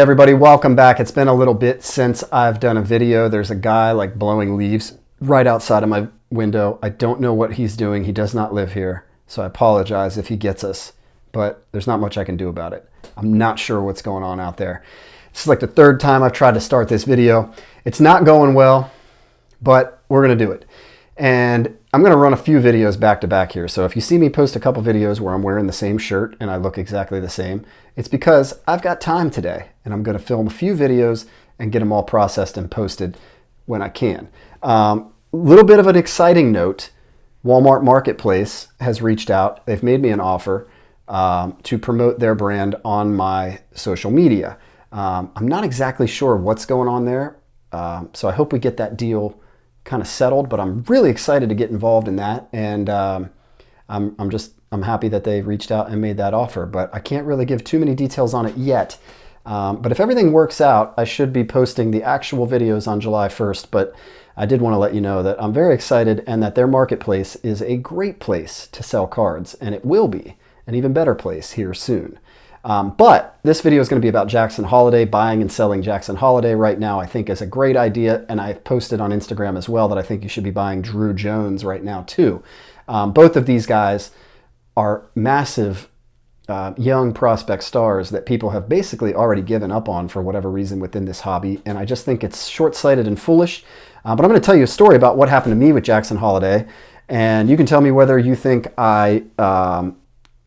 everybody, welcome back. It's been a little bit since I've done a video. There's a guy like blowing leaves right outside of my window. I don't know what he's doing. He does not live here, so I apologize if he gets us, but there's not much I can do about it. I'm not sure what's going on out there. This is like the third time I've tried to start this video. It's not going well, but we're gonna do it. And I'm gonna run a few videos back to back here. So if you see me post a couple videos where I'm wearing the same shirt and I look exactly the same, it's because I've got time today and I'm gonna film a few videos and get them all processed and posted when I can. Little bit of an exciting note, Walmart Marketplace has reached out. They've made me an offer to promote their brand on my social media. I'm not exactly sure what's going on there, so I hope we get that deal kind of settled, but I'm really excited to get involved in that, and I'm happy that they reached out and made that offer, but I can't really give too many details on it yet. But if everything works out, I should be posting the actual videos on July 1st, but I did want to let you know that I'm very excited and that their marketplace is a great place to sell cards, and it will be an even better place here soon. But this video is going to be about Jackson Holliday. Buying and selling Jackson Holliday right now I think is a great idea, and I've posted on Instagram as well that I think you should be buying Drew Jones right now too. Both of these guys are massive young prospect stars that people have basically already given up on for whatever reason within this hobby, and I just think it's short-sighted and foolish. But I'm going to tell you a story about what happened to me with Jackson Holliday, and you can tell me whether you think I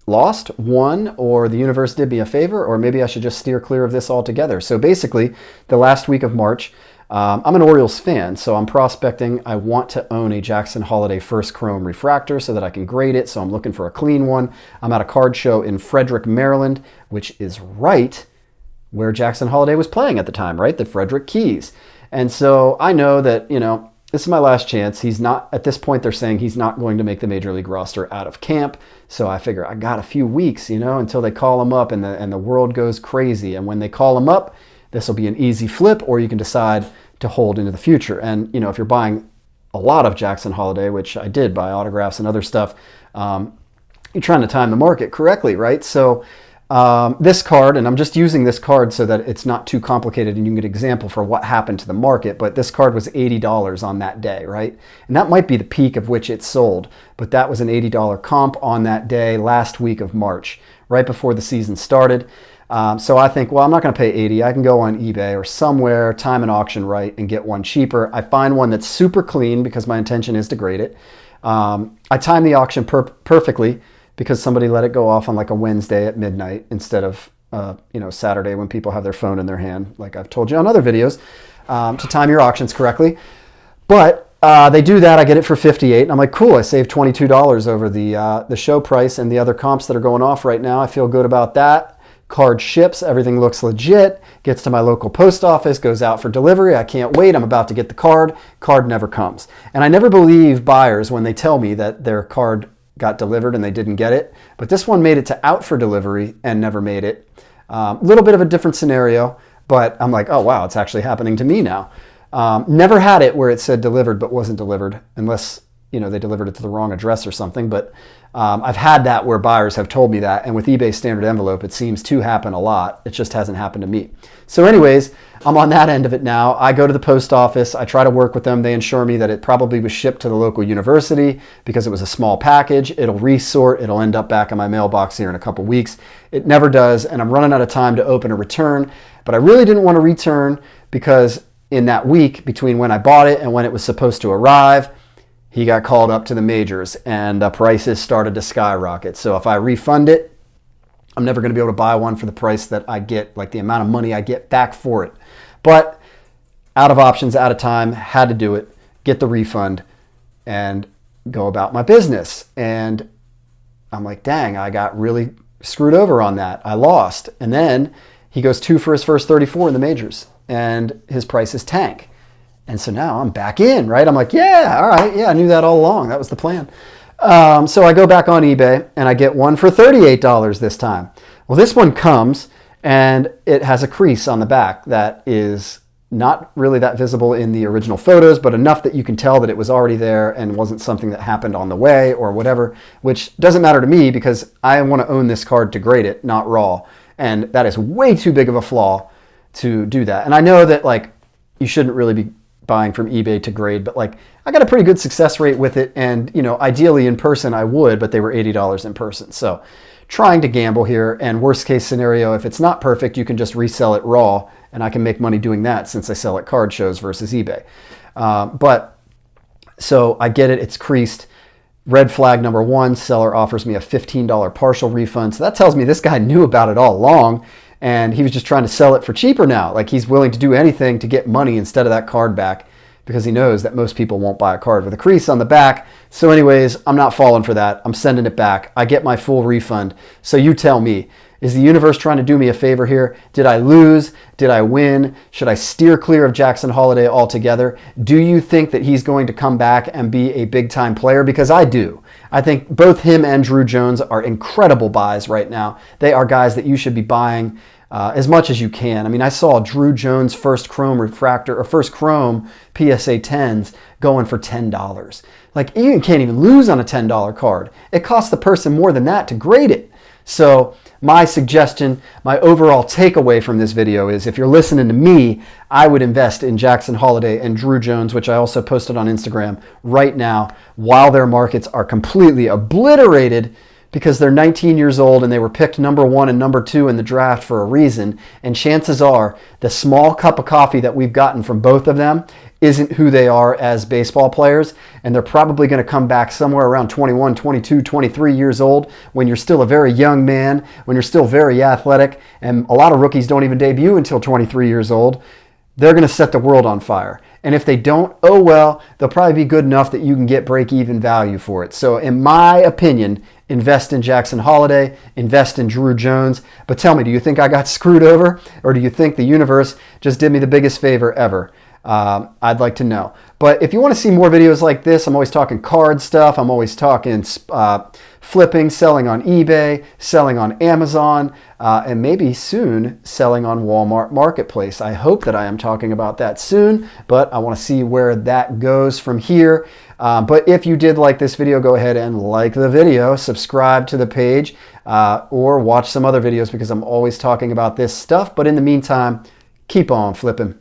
lost, won, or the universe did me a favor, or maybe I should just steer clear of this altogether. So basically, the last week of March, I'm an Orioles fan, so I'm prospecting. I want to own a Jackson Holliday First Chrome refractor so that I can grade it, so I'm looking for a clean one. I'm at a card show in Frederick, Maryland, which is right where Jackson Holliday was playing at the time, right? The Frederick Keys. And so I know that, you know, this is my last chance. He's not, at this point, they're saying he's not going to make the Major League roster out of camp. So I figure I got a few weeks, you know, until they call him up and the world goes crazy. And when they call him up, this will be an easy flip, or you can decide to hold into the future. And, you know, if you're buying a lot of Jackson Holliday, which I did buy autographs and other stuff, you're trying to time the market correctly, right? So this card, and I'm just using this card so that it's not too complicated and you can get an example for what happened to the market, but this card was $80 on that day, right? And that might be the peak of which it sold, but that was an $80 comp on that day last week of March, right before the season started. So I think, well, I'm not going to pay $80. I can go on eBay or somewhere, time an auction right, and get one cheaper. I find one that's super clean because my intention is to grade it. I time the auction perfectly, because somebody let it go off on like a Wednesday at midnight instead of you know, Saturday when people have their phone in their hand, like I've told you on other videos, to time your auctions correctly. But they do that. I get it for $58, and I'm like, cool, I saved $22 over the show price and the other comps that are going off right now. I feel good about that. Card ships, everything looks legit, gets to my local post office, goes out for delivery. I can't wait. I'm about to get the card. Card never comes. And I never believe buyers when they tell me that their card got delivered and they didn't get it, but this one made it to out for delivery and never made it. A little bit of a different scenario, but I'm like, oh wow, it's actually happening to me now. Never had it where it said delivered but wasn't delivered, unless, you know, they delivered it to the wrong address or something. But I've had that where buyers have told me that, and with eBay standard envelope, it seems to happen a lot. It just hasn't happened to me. So anyways, I'm on that end of it now. I go to the post office. I try to work with them. They assure me that it probably was shipped to the local university because it was a small package. It'll resort. It'll end up back in my mailbox here in a couple weeks. It never does, and I'm running out of time to open a return. But I really didn't want to return because in that week between when I bought it and when it was supposed to arrive, he got called up to the majors and the prices started to skyrocket. So if I refund it, I'm never going to be able to buy one for the price that I get, like the amount of money I get back for it. But out of options, out of time, had to do it, get the refund, and go about my business. And I'm like, dang, I got really screwed over on that. I lost. And then he goes 2 for his first 34 in the majors, and his prices tank. And so now I'm back in, right? I'm like, yeah, all right, yeah, I knew that all along. That was the plan. So I go back on eBay and I get one for $38 this time. Well, this one comes and it has a crease on the back that is not really that visible in the original photos, but enough that you can tell that it was already there and wasn't something that happened on the way or whatever, which doesn't matter to me because I want to own this card to grade it, not raw. And that is way too big of a flaw to do that. And I know that like you shouldn't really be buying from eBay to grade, but like I got a pretty good success rate with it. And, you know, ideally in person I would, but they were $80 in person. So trying to gamble here, and worst case scenario, if it's not perfect, you can just resell it raw, and I can make money doing that since I sell at card shows versus eBay. But so I get it, it's creased. Red flag number one, seller offers me a $15 partial refund. So that tells me this guy knew about it all along, and he was just trying to sell it for cheaper now. Like he's willing to do anything to get money instead of that card back, because he knows that most people won't buy a card with a crease on the back. So anyways, I'm not falling for that. I'm sending it back. I get my full refund. So you tell me, is the universe trying to do me a favor here? Did I lose? Did I win? Should I steer clear of Jackson Holliday altogether? Do you think that he's going to come back and be a big time player? Because I do. I think both him and Drew Jones are incredible buys right now. They are guys that you should be buying as much as you can. I mean, I saw Drew Jones' first chrome refractor or first chrome PSA 10s going for $10. Like you can't even lose on a $10 card. It costs the person more than that to grade it. So my suggestion, my overall takeaway from this video is if you're listening to me, I would invest in Jackson Holliday and Drew Jones, which I also posted on Instagram right now, while their markets are completely obliterated because they're 19 years old and they were picked number 1 and number 2 in the draft for a reason. And chances are the small cup of coffee that we've gotten from both of them isn't who they are as baseball players. And they're probably going to come back somewhere around 21, 22, 23 years old when you're still a very young man, when you're still very athletic. And a lot of rookies don't even debut until 23 years old. They're going to set the world on fire. And if they don't, oh well, they'll probably be good enough that you can get break-even value for it. So in my opinion, invest in Jackson Holliday, invest in Drew Jones. But tell me, do you think I got screwed over? Or do you think the universe just did me the biggest favor ever? I'd like to know. But if you want to see more videos like this, I'm always talking card stuff. I'm always talking flipping, selling on eBay, selling on Amazon, and maybe soon selling on Walmart Marketplace. I hope that I am talking about that soon, but I want to see where that goes from here. But if you did like this video, go ahead and like the video, subscribe to the page, or watch some other videos because I'm always talking about this stuff. But in the meantime, keep on flipping.